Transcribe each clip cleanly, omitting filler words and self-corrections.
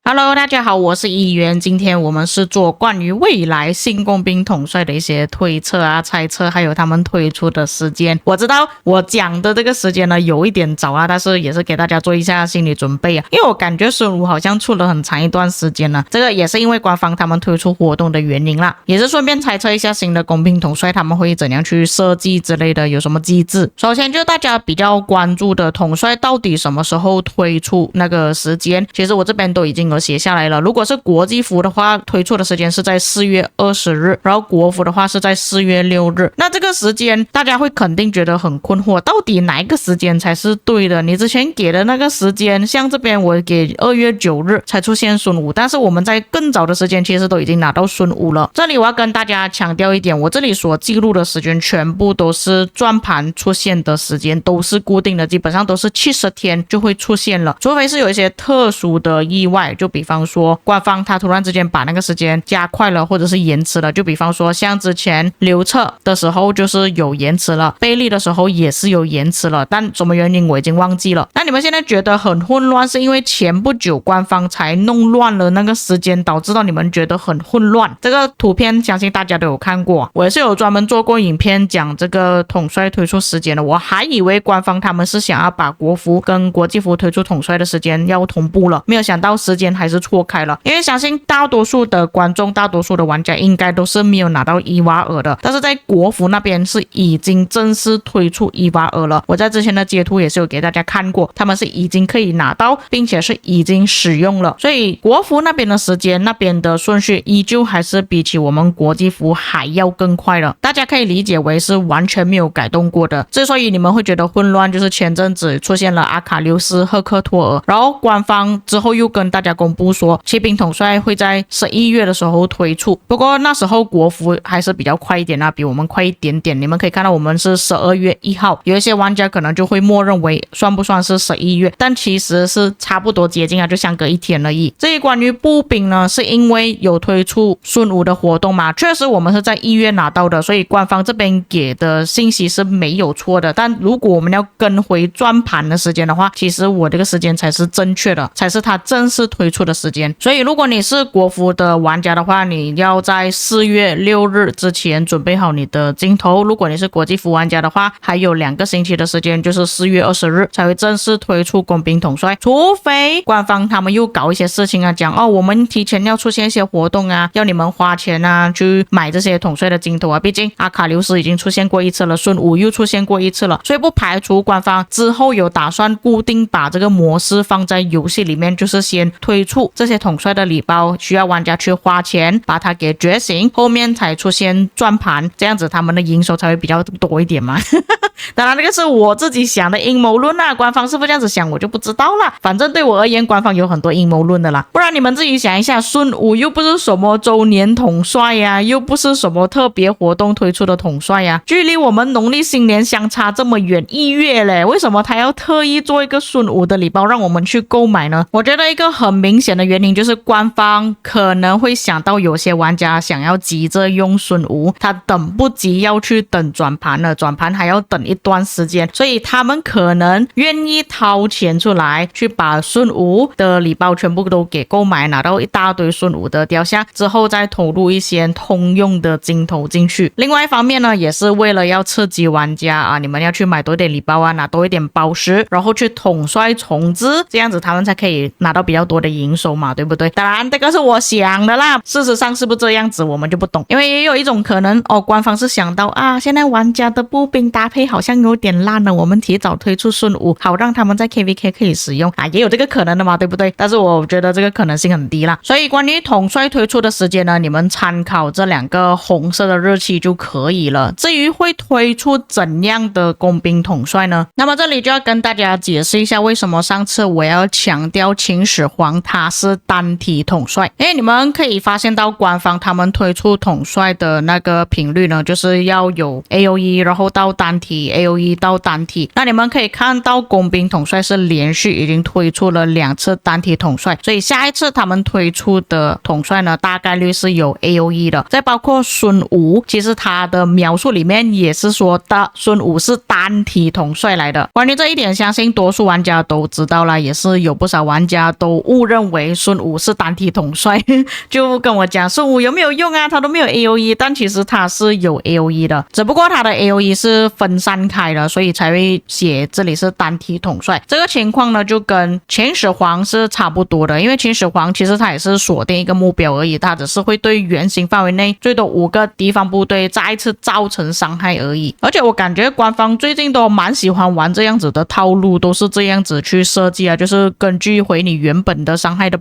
Hello， 大家好，我是议员。今天我们是做关于未来新工兵统帅的一些推测啊、猜测，还有他们推出的时间。我知道我讲的这个时间呢有一点早啊，但是也是给大家做一下心理准备啊，因为我感觉孙武好像出了很长一段时间了，这个也是因为官方他们推出活动的原因啦，也是顺便猜测一下新的工兵统帅他们会怎样去设计之类的，有什么机制。首先就大家比较关注的统帅到底什么时候推出那个时间，其实我这边都已经有写下来了。如果是国际服的话，推出的时间是在4月20日，然后国服的话是在4月6日。那这个时间大家会肯定觉得很困惑，到底哪一个时间才是对的？你之前给的那个时间，像这边我给2月9日才出现孙武，但是我们在更早的时间其实都已经拿到孙武了。这里我要跟大家强调一点，我这里所记录的时间全部都是转盘出现的时间，都是固定的，基本上都是70天就会出现了，除非是有一些特殊的意外，就比方说官方他突然之间把那个时间加快了或者是延迟了，就比方说像之前刘彻的时候就是有延迟了，贝利的时候也是有延迟了，但什么原因我已经忘记了。那你们现在觉得很混乱，是因为前不久官方才弄乱了那个时间，导致到你们觉得很混乱。这个图片相信大家都有看过，我也是有专门做过影片讲这个统帅推出时间的。我还以为官方他们是想要把国服跟国际服推出统帅的时间要同步了，没有想到时间还是错开了。因为相信大多数的观众、大多数的玩家应该都是没有拿到伊娃尔的，但是在国服那边是已经正式推出伊娃尔了。我在之前的截图也是有给大家看过，他们是已经可以拿到，并且是已经使用了。所以国服那边的时间、那边的顺序依旧还是比起我们国际服还要更快了，大家可以理解为是完全没有改动过的。之所以你们会觉得混乱，就是前阵子出现了阿卡琉斯、赫克托尔，然后官方之后又跟大家公布说骑兵统帅会在11月的时候推出，不过那时候国服还是比较快一点啊，比我们快一点点。你们可以看到我们是12月1号，有一些玩家可能就会默认为算不算是11月，但其实是差不多接近啊，就相隔一天而已。至于关于步兵呢，是因为有推出孙武的活动嘛，确实我们是在1月拿到的，所以官方这边给的信息是没有错的。但如果我们要跟回转盘的时间的话，其实我这个时间才是正确的，才是它正式推出的时间。所以如果你是国服的玩家的话，你要在4月6日之前准备好你的镜头。如果你是国际服玩家的话，还有2个星期的时间，就是4月20日才会正式推出工兵统帅，除非官方他们又搞一些事情啊，讲我们提前要出现一些活动啊，要你们花钱啊去买这些统帅的镜头啊。毕竟阿卡琉斯已经出现过一次了，孙武又出现过一次了，所以不排除官方之后有打算固定把这个模式放在游戏里面，就是先推出这些统帅的礼包，需要玩家去花钱把它给觉醒，后面才出现转盘，这样子他们的营收才会比较多一点嘛。当然这个是我自己想的阴谋论啦，官方是不是这样子想我就不知道啦。反正对我而言，官方有很多阴谋论的啦。不然你们自己想一下，孙武又不是什么周年统帅呀，又不是什么特别活动推出的统帅呀，距离我们农历新年相差这么远，1月嘞，为什么他要特意做一个孙武的礼包让我们去购买呢？我觉得一个很明显的原因就是官方可能会想到有些玩家想要急着用孙武，他等不及要去等转盘了，转盘还要等一段时间，所以他们可能愿意掏钱出来去把孙武的礼包全部都给购买，拿到一大堆孙武的雕像之后再投入一些通用的镜头进去。另外一方面呢，也是为了要刺激玩家啊，你们要去买多一点礼包啊，拿多一点宝石，然后去统帅重置，这样子他们才可以拿到比较多的营收嘛，对不对？当然这个是我想的啦，事实上是不是这样子我们就不懂。因为也有一种可能官方是想到啊，现在玩家的步兵搭配好像有点烂了，我们提早推出孙武，好让他们在 KVK 可以使用啊，也有这个可能的嘛，对不对？但是我觉得这个可能性很低啦。所以关于统帅推出的时间呢，你们参考这2个红色的日期就可以了。至于会推出怎样的工兵统帅呢？那么这里就要跟大家解释一下为什么上次我要强调秦始皇他是单体统帅。你们可以发现到官方他们推出统帅的那个频率呢，就是要有 AOE 然后到单体 AOE 到单体。那你们可以看到工兵统帅是连续已经推出了2次单体统帅，所以下一次他们推出的统帅呢，大概率是有 AOE 的。再包括孙武，其实他的描述里面也是说的孙武是单体统帅来的。关于这一点，相信多数玩家都知道了，也是有不少玩家都误认为孙武是单体统帅就跟我讲孙武有没有用啊，他都没有 AOE， 但其实他是有 AOE 的，只不过他的 AOE 是分散开的，所以才会写这里是单体统帅。这个情况呢就跟秦始皇是差不多的，因为秦始皇其实他也是锁定一个目标而已，他只是会对圆形范围内最多5个敌方部队再一次造成伤害而已。而且我感觉官方最近都蛮喜欢玩这样子的套路，都是这样子去设计啊，就是根据回你原本的伤害的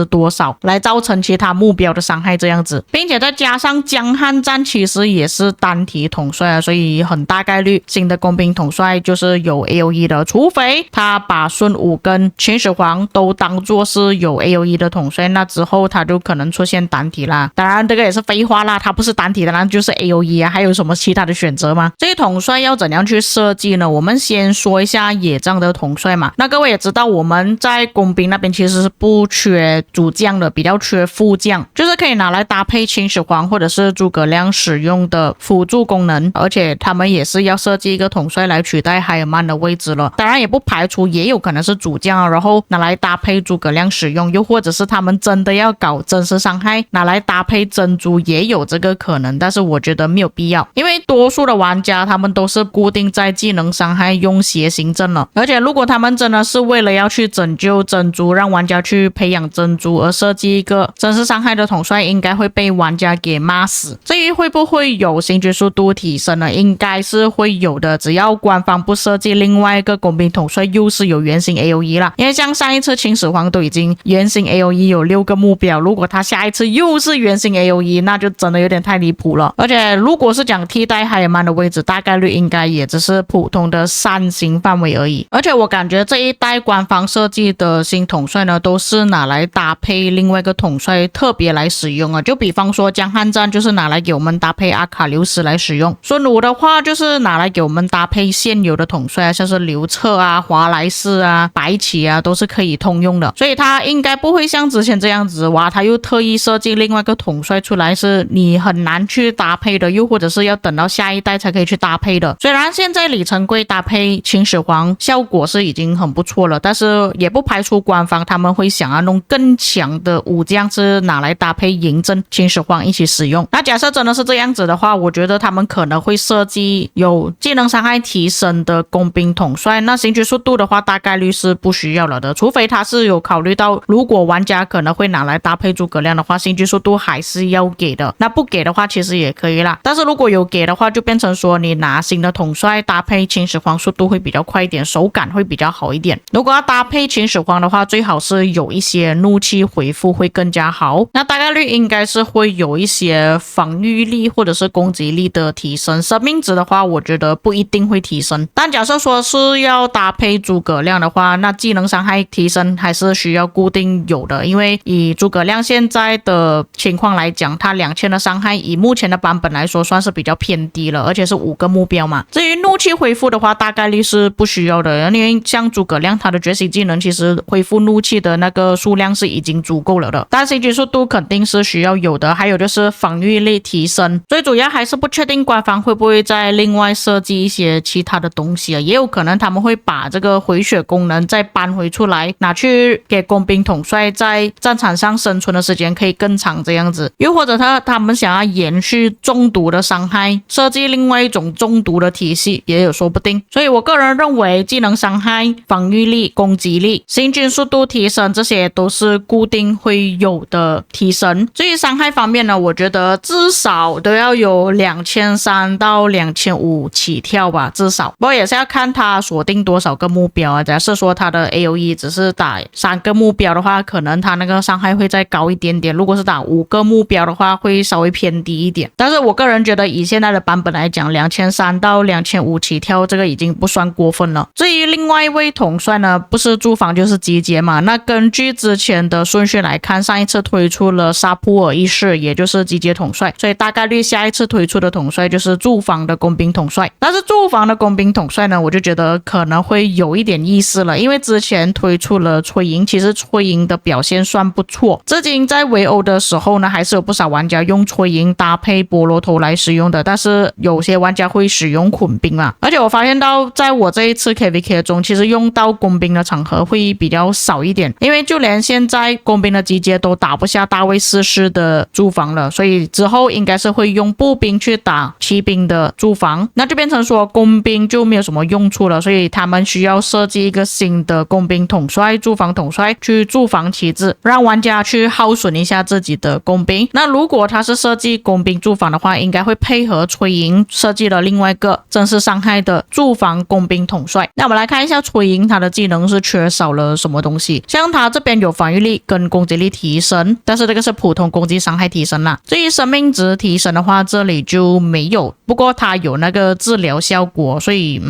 多少来造成其他目标的伤害这样子，并且再加上江汉战其实也是单体统帅啊，所以很大概率新的工兵统帅就是有 AOE 的，除非他把孙武跟秦始皇都当作是有 AOE 的统帅，那之后他就可能出现单体啦。当然这个也是废话啦，他不是单体的那就是 AOE 啊，还有什么其他的选择吗？这些统帅要怎样去设计呢？我们先说一下野战的统帅嘛。那各位也知道我们在工兵那边其实是不缺主将的，比较缺副将，就是可以拿来搭配秦始皇或者是诸葛亮使用的辅助功能，而且他们也是要设计一个统帅来取代海尔曼的位置了。当然也不排除也有可能是主将啊，然后拿来搭配诸葛亮使用，又或者是他们真的要搞真实伤害拿来搭配珍珠，也有这个可能，但是我觉得没有必要，因为多数的玩家他们都是固定在技能伤害用邪行阵了，而且如果他们真的是为了要去拯救珍珠，让玩家去培养珍珠而设计一个真实伤害的统帅，应该会被玩家给骂死。至于会不会有行军速度提升呢？应该是会有的，只要官方不设计另外一个工兵统帅又是有圆形 AOE 啦，因为像上一次秦始皇都已经圆形 AOE 有6个目标，如果他下一次又是圆形 AOE， 那就真的有点太离谱了。而且如果是讲替代海尔曼的位置，大概率应该也只是普通的扇形范围而已。而且我感觉这一代官方设计的新统帅呢，都是拿来搭配另外一个统帅特别来使用啊，就比方说江汉战就是拿来给我们搭配阿卡琉斯来使用，孙武的话就是拿来给我们搭配现有的统帅啊，像是刘彻啊、华莱士啊、白起啊，都是可以通用的，所以他应该不会像之前这样子哇，他又特意设计另外一个统帅出来，是你很难去搭配的，又或者是要等到下一代才可以去搭配的。虽然现在李成桂搭配秦始皇效果是已经很不错了，但是也不排除官方他们会想要弄更强的武将是拿来搭配嬴政、秦始皇一起使用。那假设真的是这样子的话，我觉得他们可能会设计有技能伤害提升的工兵统帅，那行军速度的话大概率是不需要了的，除非他是有考虑到如果玩家可能会拿来搭配诸葛亮的话，行军速度还是要给的，那不给的话其实也可以啦，但是如果有给的话就变成说你拿新的统帅搭配秦始皇速度会比较快一点，手感会比较好一点。如果要搭配秦始皇的话，最好是有一些怒气回复会更加好，那大概率应该是会有一些防御力或者是攻击力的提升，生命值的话我觉得不一定会提升，但假设说是要搭配诸葛亮的话，那技能伤害提升还是需要固定有的，因为以诸葛亮现在的情况来讲，他2000的伤害以目前的版本来说算是比较偏低了，而且是5个目标嘛。至于怒气恢复的话大概率是不需要的，因为像诸葛亮他的觉醒技能其实恢复怒气的那个数量是已经足够了的，但行军速度肯定是需要有的，还有就是防御力提升，最主要还是不确定官方会不会再另外设计一些其他的东西啊，也有可能他们会把这个回血功能再搬回出来，拿去给工兵统帅在战场上生存的时间可以更长这样子，又或者他们想要延续中毒的伤害，设计另外一种中毒的体系也有说不定。所以我个人认为技能伤害、防御力、攻击力、行军速度提升这些都是固定会有的提升。至于伤害方面呢，我觉得至少都要有2300到2500起跳吧，至少。不过也是要看他锁定多少个目标啊，假设说他的 AOE 只是打3个目标的话，可能他那个伤害会再高一点点，如果是打5个目标的话会稍微偏低一点。但是我个人觉得以现在的版本来讲，2300到2500起跳这个已经不算过分了。至于另外一位统帅呢，不是驻防就是集结嘛，那根根据之前的顺序来看，上一次推出了沙普尔一世，也就是机械统帅，所以大概率下一次推出的统帅就是驻防的工兵统帅。但是驻防的工兵统帅呢，我就觉得可能会有一点意思了，因为之前推出了崔营，其实崔营的表现算不错，至今在围殴的时候呢，还是有不少玩家用崔营搭配菠萝头来使用的，但是有些玩家会使用捆兵嘛，而且我发现到在我这一次 KVK 中，其实用到工兵的场合会比较少一点，因为就连现在工兵的集结都打不下大卫四世的驻防了，所以之后应该是会用步兵去打骑兵的驻防，那就变成说工兵就没有什么用处了，所以他们需要设计一个新的工兵统帅、驻防统帅去驻防旗帜，让玩家去耗损一下自己的工兵。那如果他是设计工兵驻防的话，应该会配合崔营设计了另外一个真实伤害的驻防工兵统帅。那我们来看一下崔营他的技能是缺少了什么东西，像他这边有防御力跟攻击力提升，但是这个是普通攻击伤害提升啦。至于生命值提升的话，这里就没有，不过它有那个治疗效果，所以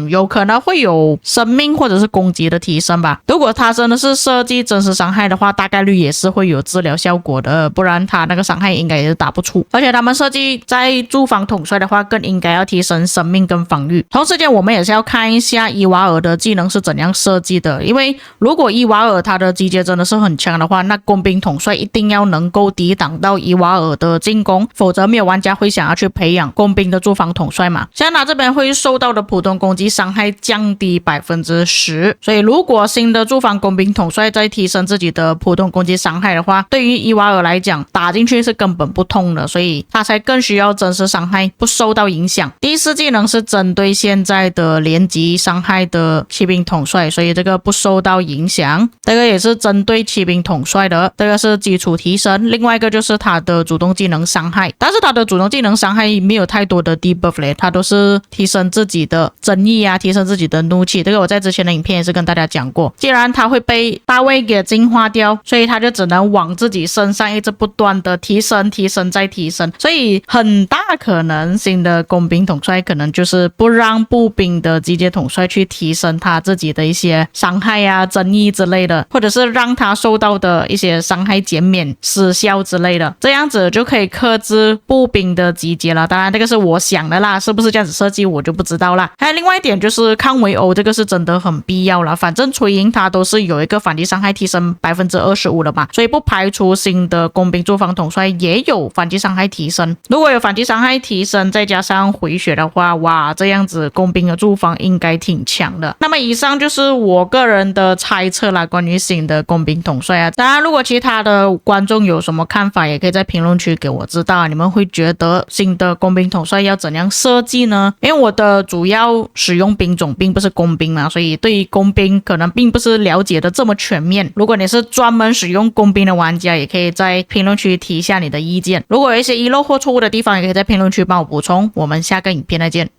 有可能会有生命或者是攻击的提升吧。如果它真的是设计真实伤害的话，大概率也是会有治疗效果的，不然它那个伤害应该也是打不出。而且他们设计在驻防统帅的话，更应该要提升生命跟防御。同时间我们也是要看一下伊瓦尔的技能是怎样设计的，因为如果伊瓦尔他的集结真的是很强的话，那工兵统帅一定要能够抵挡到伊瓦尔的进攻，否则没有玩家会想要去培养工兵的驻防统帅嘛。像他这边会受到的普通攻击伤害降低 10%， 所以如果新的驻防工兵统帅再提升自己的普通攻击伤害的话，对于伊瓦尔来讲打进去是根本不痛的，所以他才更需要真实伤害不受到影响。第四技能是针对现在的连击伤害的骑兵统帅，所以这个不受到影响。这个也是针对骑兵统帅的，这个是基础提升。另外一个就是他的主动技能伤害，但是他的主动技能伤害没有太多的 debuff 嘞，他都是提升自己的争议啊，提升自己的怒气。这个我在之前的影片也是跟大家讲过，既然他会被大卫给净化掉，所以他就只能往自己身上一直不断的提升提升再提升，所以很大可能新的工兵统帅可能就是不让步兵的集结统帅去提升他自己的一些伤害啊、争议之类的，或者是让他受到的一些伤害减免失效之类的，这样子就可以克制步兵的集结了。当然这个是我想的啦，是不是这样子设计我就不知道啦。还有另外一点就是抗围殴，这个是真的很必要了，反正崔营它都是有一个反击伤害提升 25% 了嘛，所以不排除新的工兵驻防统帅也有反击伤害提升。如果有反击伤害提升再加上回血的话，哇，这样子工兵的驻防应该挺强的。那么以上就是我个人的猜测啦，关于新的工兵统帅啊。当然如果其他的观众有什么看法，也可以在评论区给我知道，你们会觉得新的工兵统帅要怎样设计呢？因为我的主要使用兵种并不是工兵嘛，所以对于工兵可能并不是了解的这么全面。如果你是专门使用工兵的玩家，也可以在评论区提一下你的意见。如果有一些遗漏或错误的地方，也可以在评论区帮我补充。我们下个影片再见。